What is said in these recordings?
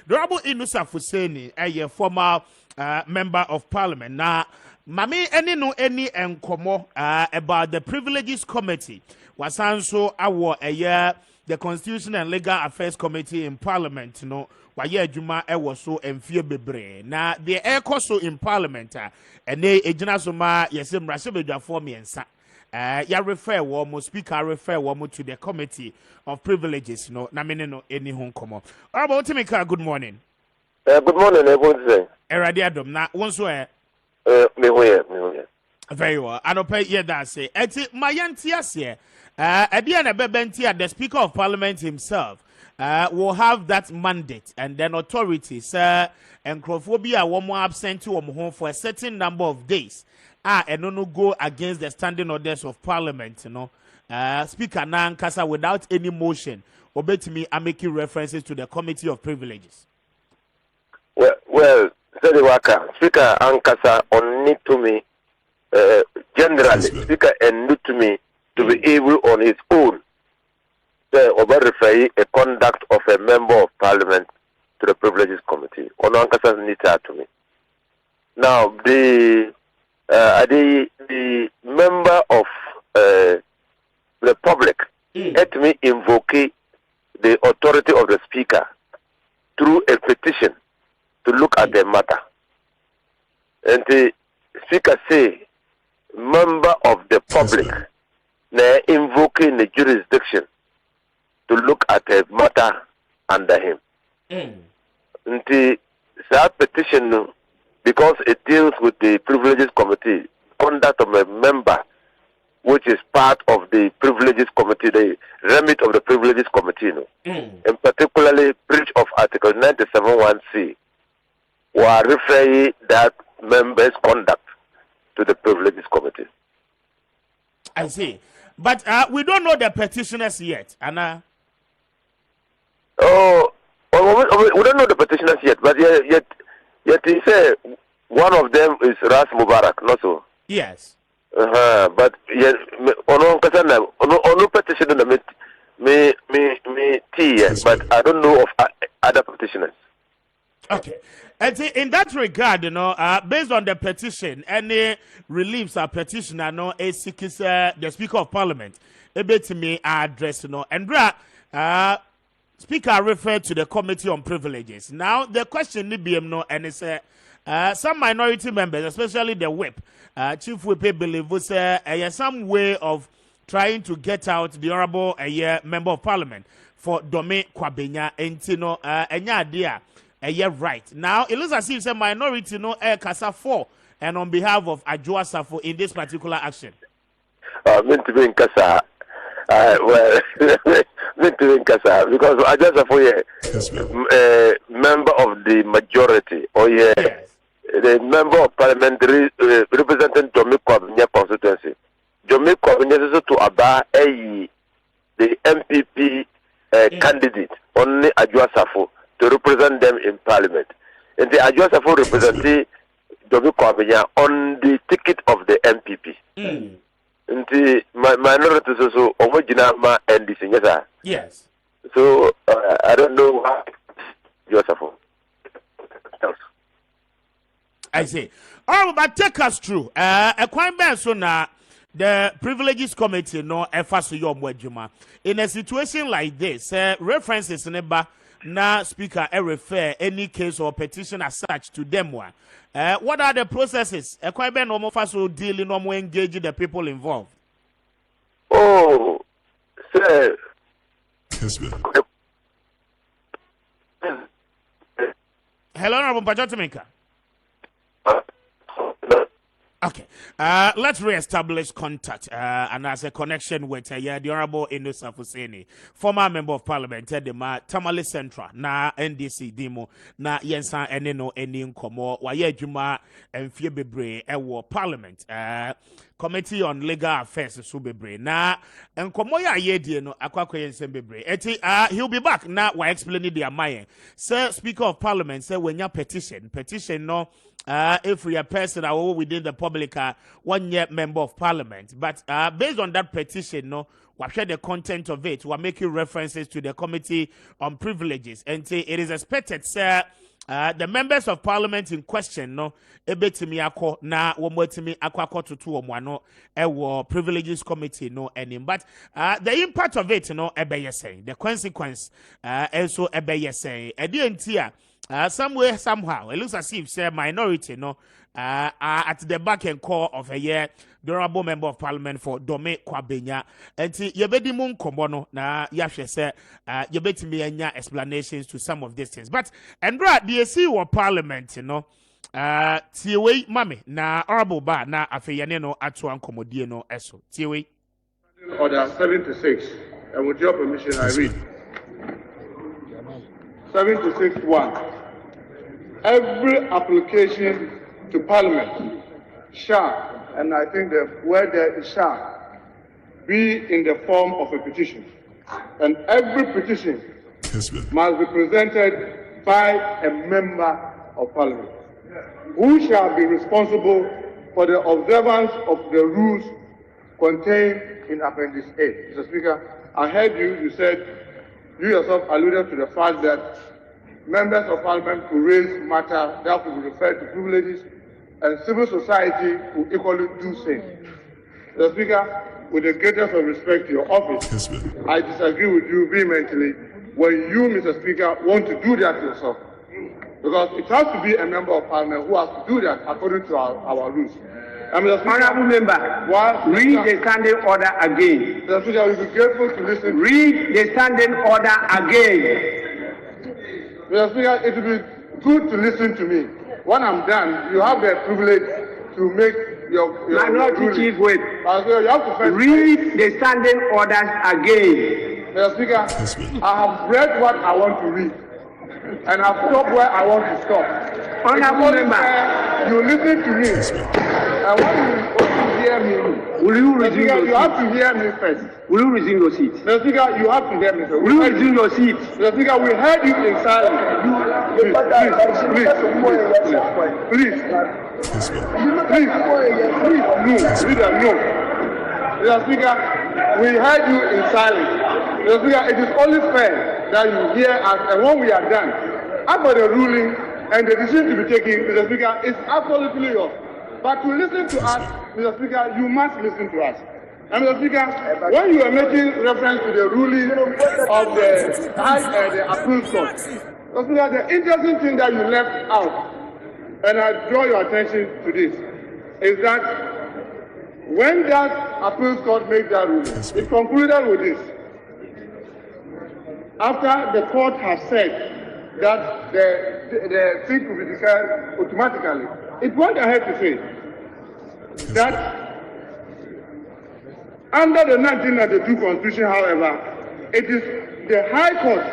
The Honorable Inusah Fuseni, a former member of parliament. Now, Mami, any enkomo about the Privileges Committee was also our the Constitution and Legal Affairs Committee in Parliament, Waye Juma was so and fear bebre. Now, the air so in Parliament, and they ejinasoma yesem rasebe for me and sa. Ya refer one speaker refer one to the Committee of Privileges, na meneno any home komo. About Timika, good morning. Good morning, everyone. Eradiadom, na once where. Me. Very well. I don't pay ye that say. Eti Mayantiasie. At the end of the Speaker of Parliament himself will have that mandate and then authorities and Crophobia one more absent to home for a certain number of days. And no go against the standing orders of Parliament, Speaker Nankasa without any motion. Obey me, I'm making references to the Committee of Privileges. Well, Speaker Ankasa on need to me, generally, Speaker and need to me to be able on his own to refer a conduct of a member of Parliament to the Privileges Committee. On Ankasa need to me. Now, the member of the public let me invoke the authority of the Speaker through a petition to look at the matter. And the Speaker say, member of the public invoking the jurisdiction to look at the matter under him. And the petition, because it deals with the Privileges Committee, conduct of a member, which is part of the Privileges Committee, the remit of the Privileges Committee, and particularly breach of Article 97(1)(c), were referring that members' conduct to the Privileges Committee. I see. But we don't know the petitioners yet, Anna. We don't know the petitioners yet, but yet he said one of them is Ras Mubarak, not so? Yes. But yet, on petition me, but I don't know of other petitioners. Okay. And in that regard, based on the petition, any reliefs are petitioner, the Speaker of Parliament, a bit to me address, and Speaker referred to the Committee on Privileges. Now, the question and it's some minority members, especially the whip, Chief Whip, believe was some way of trying to get out the honorable member of Parliament for Dome Kwabenya and Enya right. Now, it looks as if a minority Kasa 4 and on behalf of Ajua Safo in this particular action. Meant to be in Kasa. Meant to be in Kasa because Ajua Safo member of the majority. Yes. The member of Parliament representing Dome Kwabenya constituency. Dome Kwabenya is to Aba the MPP candidate only Ajua Safo to represent them in Parliament. And the Ajua Safo representing Dome Kwabenya on the ticket of the MPP. And the minority is also Omojina and the Yes. So I don't know how Ajua Safo. I see. All right, but take us through. A quite bad so now. The Privileges Committee in a situation like this, references never now Speaker refer any case or petition as such to them. What are the processes? A quite bad normal fast dealing normal engaging the people involved. Oh, sir. Hello, Honorable Pajotimeka. Okay, let's re-establish contact and as a connection with the Honorable Inusah Fuseni, former member of Parliament, Tamale Central, na NDC Demo, na Yensa Eneno Enin Komo, Waye Juma, and Fiebebre, Ewo Parliament, Committee on Legal Affairs, Subebre, na, and Komoya Yedi, no, Aquaquayan Sembebre. He'll be back now while explaining the Amaye. Sir, Speaker of Parliament, say when your petition, no. If we are person within the public 1 year member of Parliament, but based on that petition, we share the content of it. We are making references to the Committee on Privileges, and it is expected, sir. The members of parliament in question, no, ebetimi akọ na womwetimi akọ tutu omwano ewo privileges committee, no, and but the impact of it, no, saying the consequence, also saying somewhere, somehow, it looks as if say minority, no, at the back and core of a year, the honorable member of parliament for Dome Kwabenya, and yebedi mun kombono na yashe say yebeti me anya explanations to some of these things. But Andra, the AC parliament, you know, tiwe mami na honorable ba na afeyane no atu ankomodie no eso tiwe. Order 76, and with your permission, I read 76.1. Every application to Parliament shall, and I think the word there is shall, be in the form of a petition. And every petition Kessben must be presented by a member of Parliament, who shall be responsible for the observance of the rules contained in Appendix A. Mr. Speaker, I heard you said, you yourself alluded to the fact that members of Parliament could raise matter that could be referred to privileges, and civil society will equally do same. Mr. Speaker, with the greatest of respect to your office, Kessben, I disagree with you vehemently when you, Mr. Speaker, want to do that yourself. Because it has to be a member of Parliament who has to do that according to our rules. Honorable member, read the standing order again. Mr. Speaker, we will be grateful to listen. Read the standing order again. Mr. Speaker, it will be good to listen to me. When I'm done, you have the privilege to make your Minority Chief, wait. You have to first Read the standing orders again. Mr. Speaker, I have read what I want to read, and I've stopped where I want to stop. Honorable member, you listen to me, and when you hear me, will you Mr. resume Speaker, your you have seat? to hear me first. Will you resume your seat? Mr. Speaker, you have to hear me first. Will you resume your seat? Mr. Speaker, we heard you in silence. Please, please, please, no. Mr. Speaker, we heard you in silence. Mr. Speaker, it is only fair that you hear us, and when we are done, after the ruling and the decision to be taken, Mr. Speaker, is absolutely yours. But to listen to us, Mr. Speaker, you must listen to us. And Mr. Speaker, when you are making reference to the ruling of the appeals court, Mr. Speaker, the interesting thing that you left out, and I draw your attention to this, is that when that appeals court made that ruling, it concluded with this. After the court has said that the seat will be declared automatically, it went ahead to say that under the 1992 Constitution, however, it is the High Court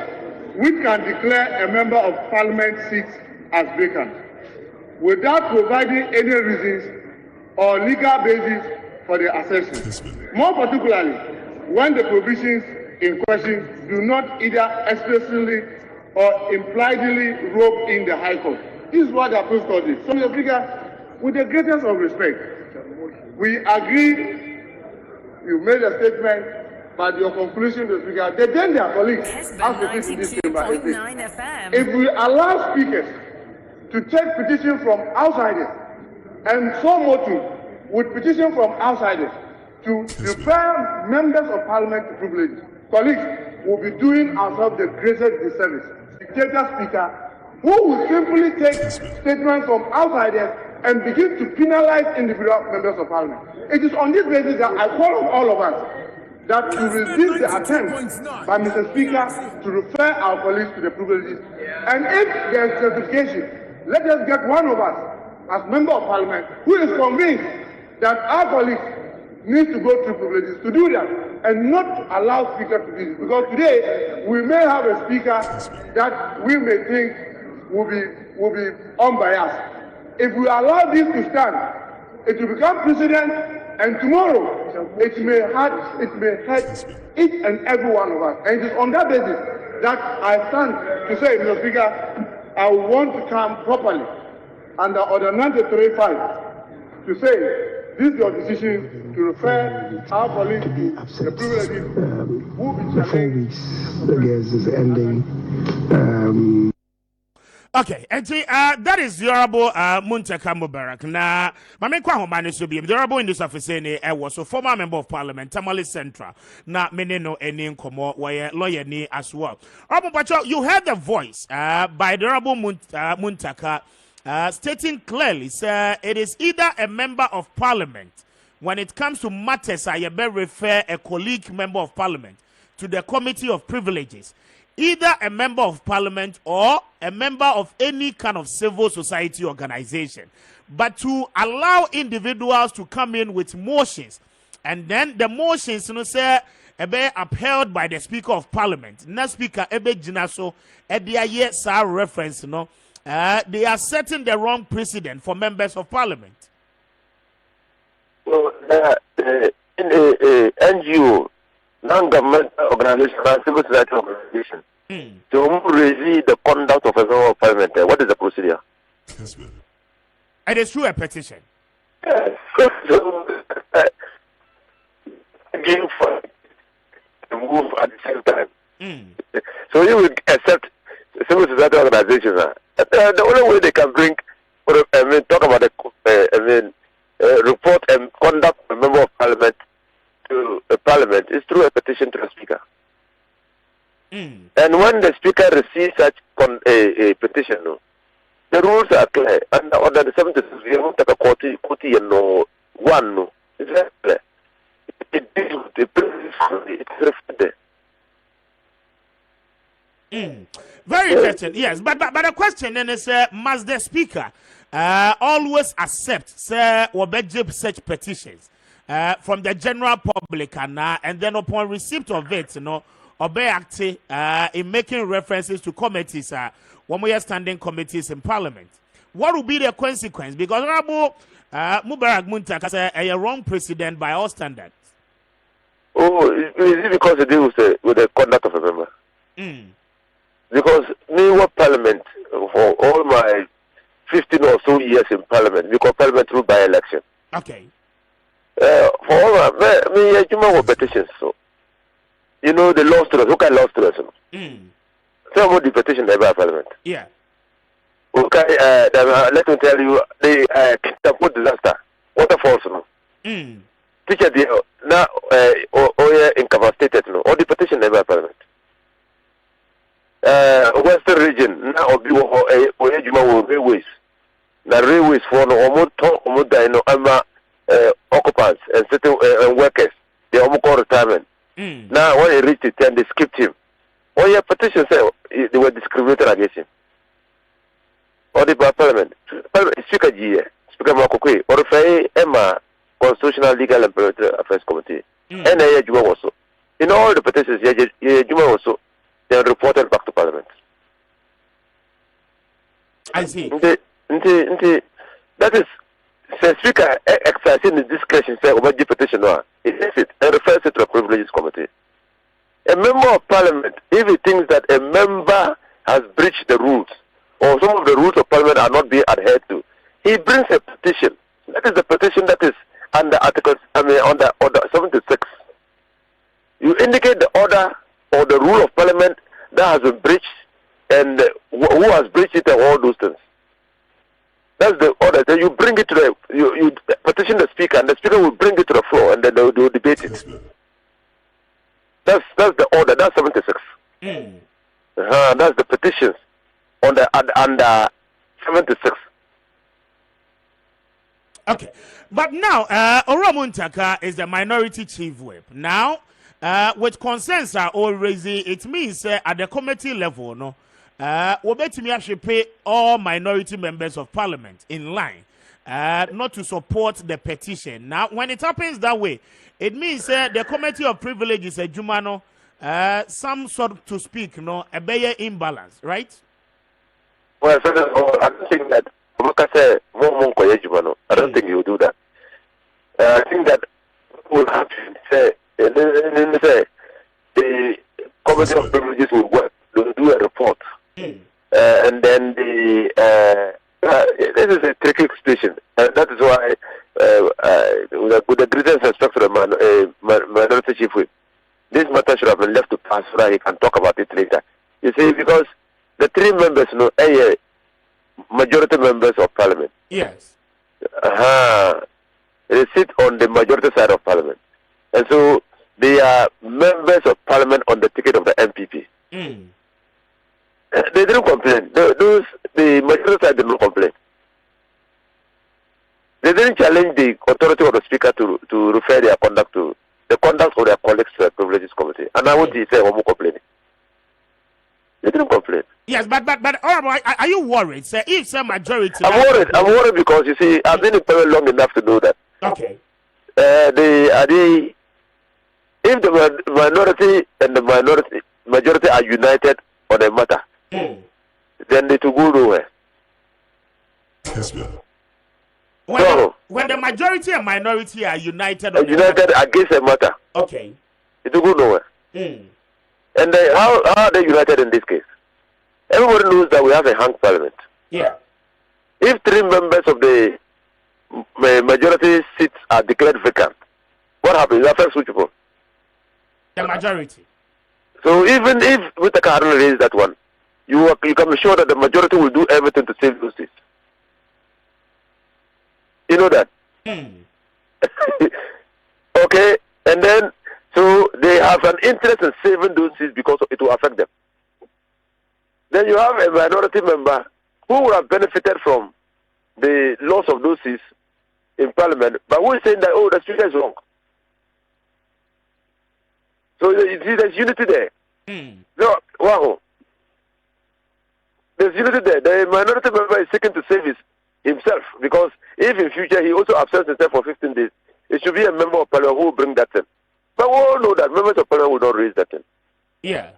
which can declare a member of Parliament seat as vacant without providing any reasons or legal basis for the accession. More particularly, when the provisions in question do not either explicitly or impliedly rope in the High Court. This is what the appeals court did. So, Mr. Speaker, with the greatest of respect, we agree. You made a statement, but your conclusion, Mr. Speaker, they then their colleagues have to sit in this chamber. If we allow speakers to take petition from outsiders, and so motu with petition from outsiders to refer members of Parliament to privileges, colleagues will be doing ourselves the greatest disservice. Dictator speaker who will simply take statements from outsiders and begin to penalize individual members of Parliament. It is on this basis that I call on all of us that to resist the attempt by Mr. Speaker to refer our colleagues to the privileges. And if there is certification, let us get one of us as member of Parliament who is convinced that our colleagues need to go through privileges to do that and not allow speaker to do this. Because today we may have a speaker that we may think will be unbiased. If we allow this to stand, it will become precedent, and tomorrow it may hurt each and every one of us. And it is on that basis that I stand to say, Mr. Speaker, I want to come properly under Order 93.5 to say this is your decision to refer our colleagues to the privileges who will be 4 weeks, I guess, is ending. Okay, and that is Honorable Muntaka Mubarak. Now, Mame Kwa Homani Subi, the Honorable Inusah Fuseni, was a former member of Parliament, Tamale Central. Now, Meneno Eni Nkomo, where lawyer ni as well. Honorable Pacho, you heard the voice by the Honorable Muntaka stating clearly, sir, it is either a member of Parliament. When it comes to matters, I better refer a colleague member of Parliament to the Committee of Privileges. Either a member of Parliament or a member of any kind of civil society organization. But to allow individuals to come in with motions, and then the motions, say, be upheld by the Speaker of Parliament. Na Speaker ebe jinaso, yes, our reference, they are setting the wrong precedent for members of Parliament. Well, in the NGO, non-government organization, civil society organization, to review the conduct of a member of Parliament, what is the procedure? Kessben. It is through a petition. Yes. Again, for the move at the same time. So you will accept civil society organizations. The only way they can bring, talk about the, report and conduct a member of Parliament to a Parliament is through a petition to the Speaker. And when the Speaker receives such a petition, the rules are clear. And under the 76, we won't take a 40 and one. It's very clear. It deals with the privilege. It's reflected. Very interesting, yes. But the question then is, must the Speaker always accept, say, or such petitions from the general public, and then upon receipt of it, obey active in making references to committees, when we are standing committees in Parliament? What will be the consequence? Because Honorable Mubarak Muntaka said a wrong precedent by all standards. Oh, is it because it deals with the conduct of a member? Because me work Parliament for all my 15 or so years in Parliament, because Parliament through by election. Okay. For all me, I petitions. So, you know the law students. Who can law students? Tell me the petition by Parliament. Yeah. Okay. Let me tell you the Kessben disaster. Waterfalls. Teacher, now incapacitated. No, or the petition by Parliament. Western region now railways. The railways for occupants and certain workers. They almost call retirement. Now when he reached the 10, they skipped him. When your petition said they were discriminated against him. Or the Parliament, Speaker G, Speaker Makokwe, or the Emma Constitutional Legal and Parliamentary Affairs Committee, and Juma also. In all the petitions, Juma also. They are reported back to Parliament. I see. That is, the Speaker exercising his discretion, say, over the petition, he says it and refers it to the Privileges Committee. A member of Parliament, if he thinks that a member has breached the rules, or some of the rules of Parliament are not being adhered to, he brings a petition. That is the petition that is under Articles, under Order 76. You indicate the order or the rule of Parliament that has been breached and who has breached it and all those things. That's the order. Then you bring it to you petition the Speaker, and the Speaker will bring it to the floor, and then they will debate it. That's the order. That's 76. That's the petitions under 76. Okay, but now Honorable Muntaka is the minority chief whip. Now, with concerns are all raising, it means at the committee level, no, we actually pay all minority members of Parliament in line, not to support the petition. Now, when it happens that way, it means the Committee of Privileges, Jumano, some sort to speak, no, a better imbalance, right? Well, first of all, I don't think that I don't think you will do that. I think that will have to say. The Committee of Privileges will work. They will do a report, and then this is a tricky situation. That is why with the greatest respect to the minority chief whip, this matter should have been left to pass so that he can talk about it later. You see, because the three members, majority members of parliament. Yes. They sit on the majority side of parliament. And so they are members of parliament on the ticket of the MPP. They didn't complain. The majority side did not complain. They didn't challenge the authority of the speaker to refer their conduct to the conduct of their colleagues to the privileges committee. And I want to say one more complaining. They didn't complain. Yes, but are you worried, sir? If some majority, I'm worried because you see, I've been in power long enough to know that. Okay. If the minority and the majority are united on a matter, then they to go nowhere. Kessben. When the majority and minority are united against a matter, okay, it will go nowhere. And how are they united in this case? Everybody knows that we have a hung parliament. Yeah. If three members of the majority seats are declared vacant, what happens? It affects which people? The majority. So even if Mr. Haruna raised that one, you can be sure that the majority will do everything to save those seats. You know that? Okay, and then so they have an interest in saving those seats because it will affect them. Then you have a minority member who would have benefited from the loss of those seats in parliament, but who is saying that, oh, the speaker is wrong. So you see, there's unity there. No, wow. There's unity there. The minority member is seeking to save himself because if in future he also absents himself for 15 days, it should be a member of parliament who will bring that in. But we all know that members of parliament will not raise that in. Yeah.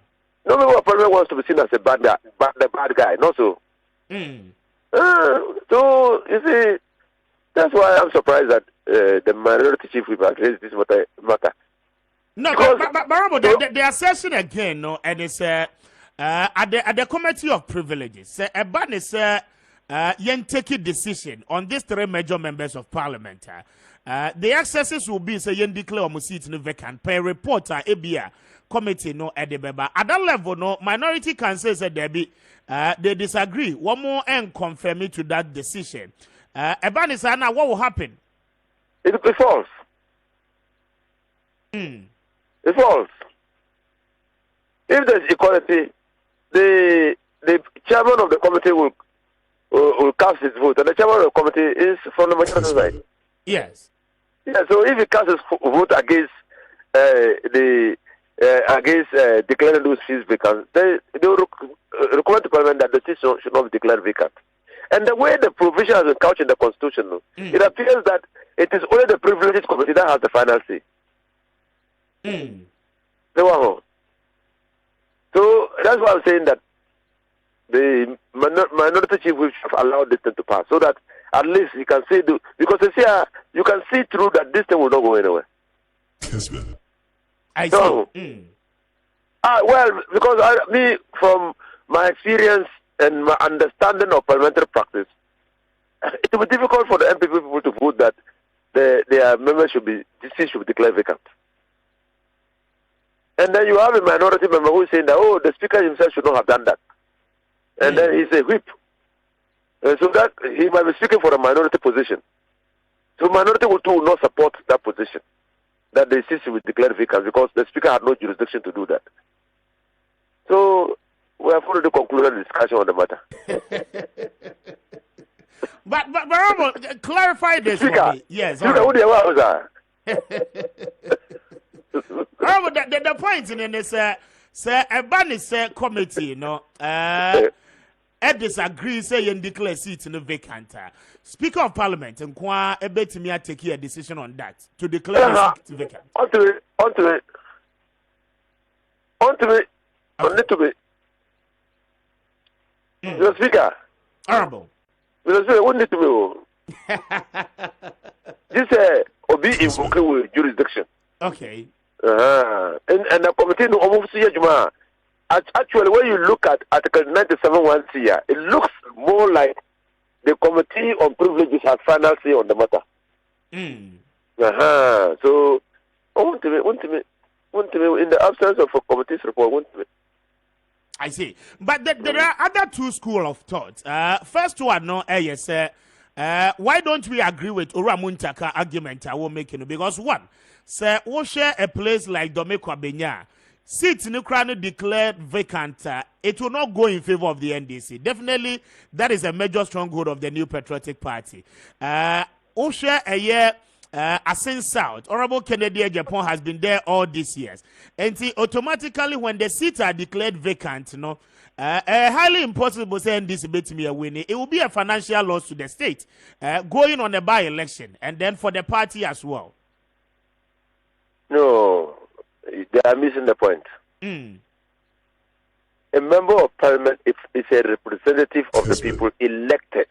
No member of parliament wants to be seen as a bad guy, the bad guy, not so. So you see, that's why I'm surprised that the minority chief whip has raised this matter. No, but the assertion again, no, and it's at the committee of privileges. A ban is take a decision on these three major members of parliament. The excesses will be say yen declare on seat in vacant per reporter ABA committee no at the beba. At that level, no minority can say there be they disagree. One more and confirm it to that decision. A ban is now what will happen? It will be false. It's false. If there's equality, the chairman of the committee will cast his vote, and the chairman of the committee is from the majority side. Yes. Yeah. So if he casts his vote against declaring those seats vacant, they will recommend to Parliament that the seats should not be declared vacant. And the way the provision has been couched in the Constitution, it appears that it is only the privileged committee that has the final say. So that's why I'm saying that the minority chief will have allowed this thing to pass, so that at least you can see because you can see through that this thing will not go anywhere. Kessben. I see. Well, because from my experience and my understanding of parliamentary practice, it will be difficult for the MPP people to vote that their members should be declared vacant. And then you have a minority member who is saying that, oh, the speaker himself should not have done that. And then he's a whip. And so that he might be speaking for a minority position. So minority will not support that position, that the seat should be declared vacant because the speaker had no jurisdiction to do that. So we have already concluded the discussion on the matter. but clarify this speaker, for me. Yes. Speaker, who the hell was that? The point in this, sir, a ban is committee, you know, disagree, say, and declare seats in the vacant. Speaker of Parliament, and Kwa, a bet me take a decision on that to declare the seat vacant. On to it. The Speaker. Honorable. The Speaker, what need to be? This Obi invoking with jurisdiction. Okay. And the committee no almost see Juma. Actually, when you look at Article 97(1) here, it looks more like the Committee on Privileges has final say on the matter. So, want to in the absence of a committee's report, want to. I see. But there are other two schools of thought. First one, no, yes, why don't we agree with Uramuntaka argument I will make? Because one, sir, we share a place like Domeko Benya. Seats in Ukraine declared vacant. It will not go in favor of the NDC. Definitely, that is a major stronghold of the New Patriotic Party. We share a year. Asin South, Honorable Kennedy Japan has been there all these years. And automatically, when the seats are declared vacant, highly impossible saying this bit me a winning. It will be a financial loss to the state, going on a by-election, and then for the party as well. No, they are missing the point. A member of parliament is a representative of the people elected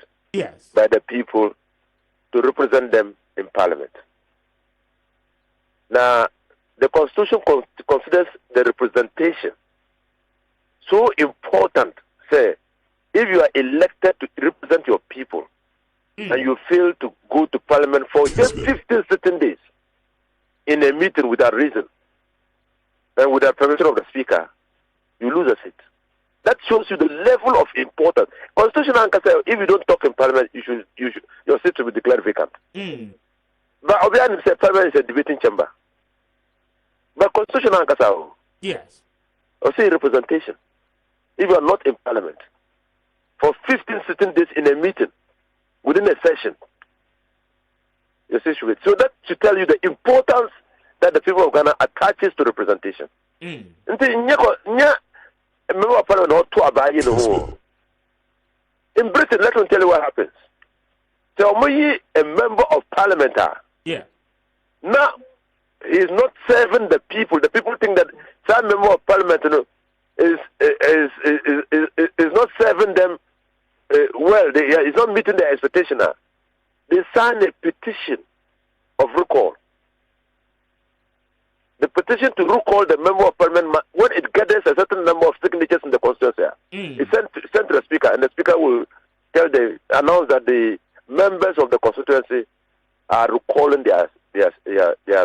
by the people to represent them in parliament. Now, the constitution considers the representation so important. Say, if you are elected to represent your people and you fail to go to parliament for just 15 sitting days in a meeting without reason and without permission of the speaker, you lose a seat. That shows you the level of importance. Constitutional anchor says if you don't talk in parliament, your seat will be declared vacant. But obviously, parliament is a debating chamber. But constitutional anchor says, yes, or say representation. If you are not in parliament for 15 sitting days in a meeting within a session, your seat should be. So that should tell you the importance that the people of Ghana attaches to representation. In Britain, let me tell you what happens. So, a member of parliament, now he is not serving the people. The people think that some member of parliament is not serving them well. He's not meeting their expectation. They sign a petition of recall. The petition to recall the member of parliament, when it gathers a certain number of signatures in the constituency, it's sent to the speaker, and the speaker will announce that the members of the constituency are recalling their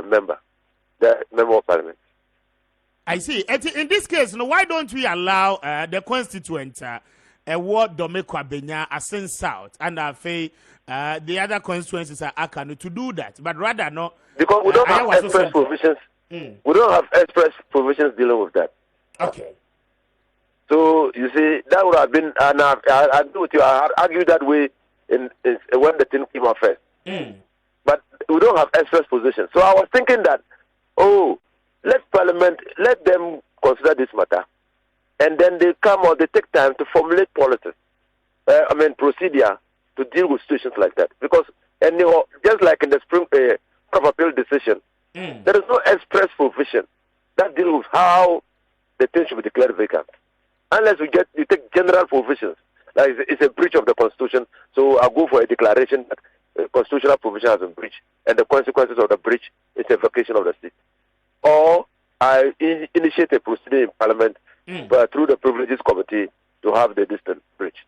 member of parliament. I see. In this case, why don't we allow the constituent Ward Domeko Benya, Asin South, and the other constituencies are Akanu to do that, but rather no, because we don't have express provisions. We don't have express provisions dealing with that. Okay. So you see, that would have been, and I agree with you. I argue that way when the thing came out first. But we don't have express positions. So I was thinking that, let Parliament, let them consider this matter, and then they take time to formulate policies. Procedure to deal with situations like that. Because anyhow, just like in the Supreme Court of Appeal decision, there is no express provision that deals with how the thing should be declared vacant. Unless you take general provisions, like it's a breach of the Constitution, so I go for a declaration that constitutional provision has been breached, and the consequences of the breach is a vacation of the seat. Or I initiate a proceeding in Parliament through the Privileges Committee to have the distant breach.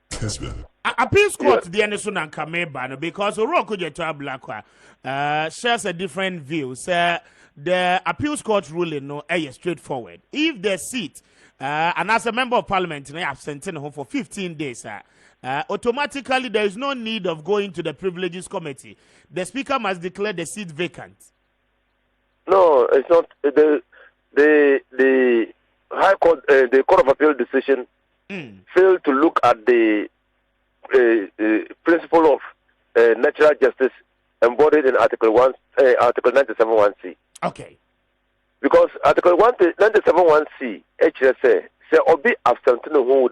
Kessben. Appeals court the Inusah and Kameba because Oroko Jetua Blackwa shares a different view. Sir, the appeals court ruling is straightforward. If the seat and as a member of parliament they absent home for 15 days, automatically there is no need of going to the privileges committee. The speaker must declare the seat vacant. No, it's not. The High Court, the Court of Appeal decision failed to look at the principle of natural justice embodied in Article 97.1c. Okay. Because Article 97.1c, HSA, say obi absent who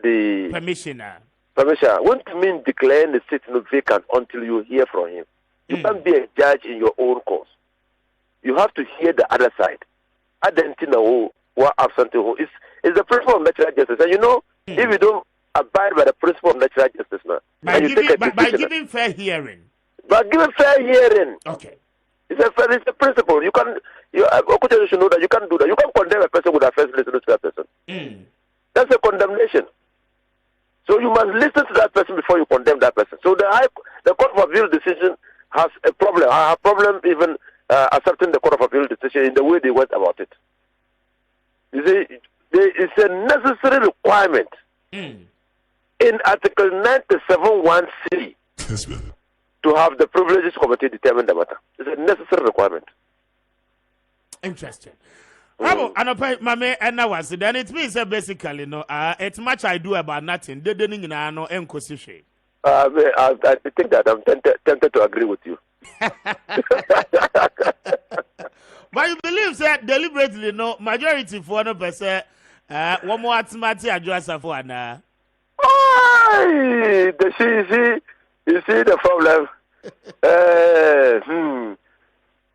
the permission won't mean declaring the seat vacant until you hear from him. You can't be a judge in your own cause. You have to hear the other side. Identify who absent who is the principle of natural justice. And if you don't abide by the principle of natural justice now, by giving fair hearing. By giving fair hearing. Okay. It's a principle. You should know that you can't do that. You can't condemn a person without first listening to that person. That's a condemnation. So you must listen to that person before you condemn that person. So the Court of Appeal decision has a problem. I have problem even accepting the Court of Appeal decision in the way they went about it. You see, there is a necessary requirement in Article 97(1)(c) to have the Privileges Committee determine the matter. It's a necessary requirement. Interesting. And mame and now was then it means basically no it's much I do about nothing. They didn't know encosi. I think that I'm tempted to agree with you. But you believe that deliberately no majority for 1%, one more automatic address for an you see the problem.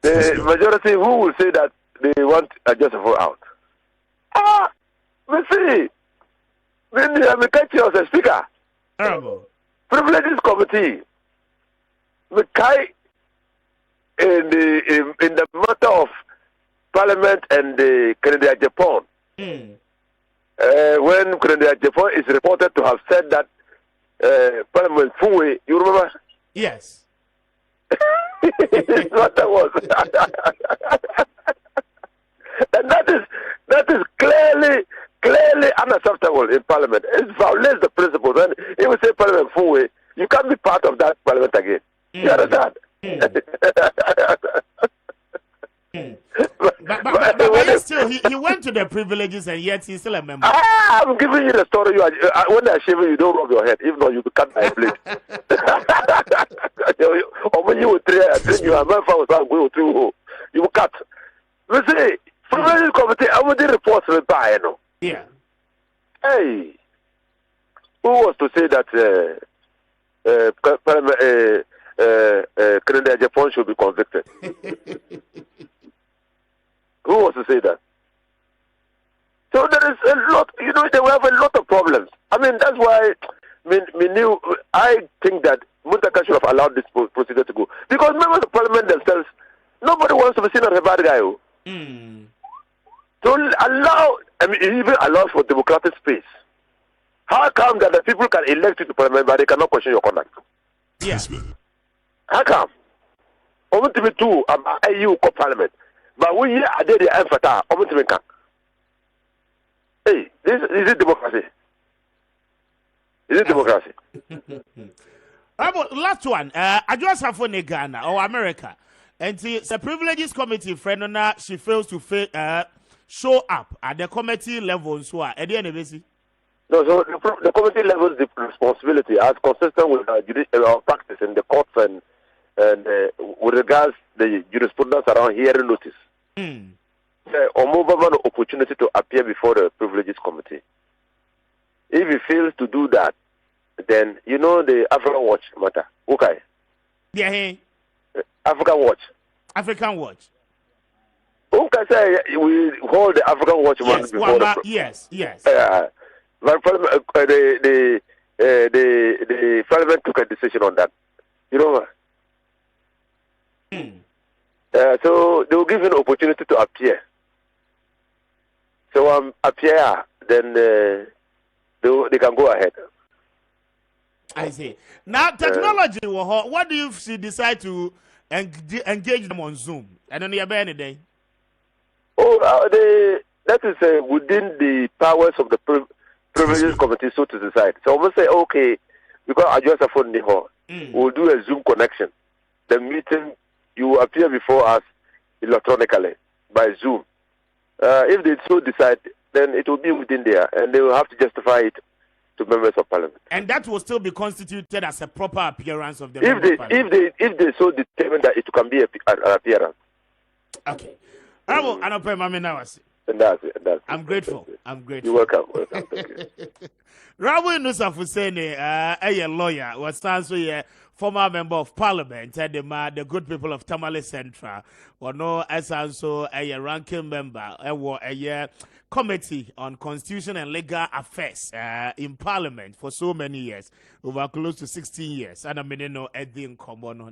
The majority who will say that they want a justifiable out. We see. Then I'm catch you as a speaker. Terrible. Privileges Committee. Mekai in the matter of Parliament and the Canada Japan. When Canada Japan is reported to have said that Parliament Fuwe, you remember? Yes. What that was. And that is clearly unacceptable in Parliament. It violates the principles. And if we say Parliament Fuwe, you can't be part of that Parliament again. You understand? But still, he went to the privileges and yet he's still a member. I'm giving you the story. When they're shaving, you don't rub your head. If not, you cut my blade. Or when you will train you, you will cut. We say, Privileges Committee, I would report to the buy, you know. Yeah. Hey, who was to say that Canada Japan should be convicted? Who was to say that? So there is a lot, they will have a lot of problems. I mean, that's why I think that Muntaka should have allowed this procedure to go. Because members of Parliament themselves, nobody wants to be seen as a bad guy. So it even allows for democratic space. How come that the people can elect you to Parliament but they cannot question your conduct? Yes. How come? Only to be two EU Parliament. But we are there the emphasis. Only to be can. Hey, is it democracy? Is it democracy? Last one. I just have for Ghana or America. And the Privileges Committee, friend, she fails to show up at the committee level. So, at the end of it, no, so the committee levels the responsibility as consistent with our practice in the courts and with regards the jurisprudence around hearing notice. Or movement opportunity to appear before the Privileges Committee. If he fails to do that, then the African Watch matter. Okay. Yeah. African Watch. African Watch. Who can say we hold the African Watch yes, before the yes. But the Parliament took a decision on that. So they will give an opportunity to appear. So appear, then they can go ahead. I see. Now technology, what if she decide to engage them on Zoom? And then you have any day. That is within the powers of the Privileges Committee, so to decide. So we'll say, okay, because I just have phone we'll do a Zoom connection. The meeting, you appear before us electronically by Zoom. If they so decide, then it will be within there, and they will have to justify it to members of Parliament. And that will still be constituted as a proper appearance of the if they so determine that it can be an appearance. Okay. I'm grateful. You're welcome. Inusah Fuseni, a lawyer, was stands with former member of Parliament, the good people of Tamale Central, or no, as also a ranking member, a committee on constitution and legal affairs in Parliament for so many years, over close to 16 years, and I mean, Edin Komono.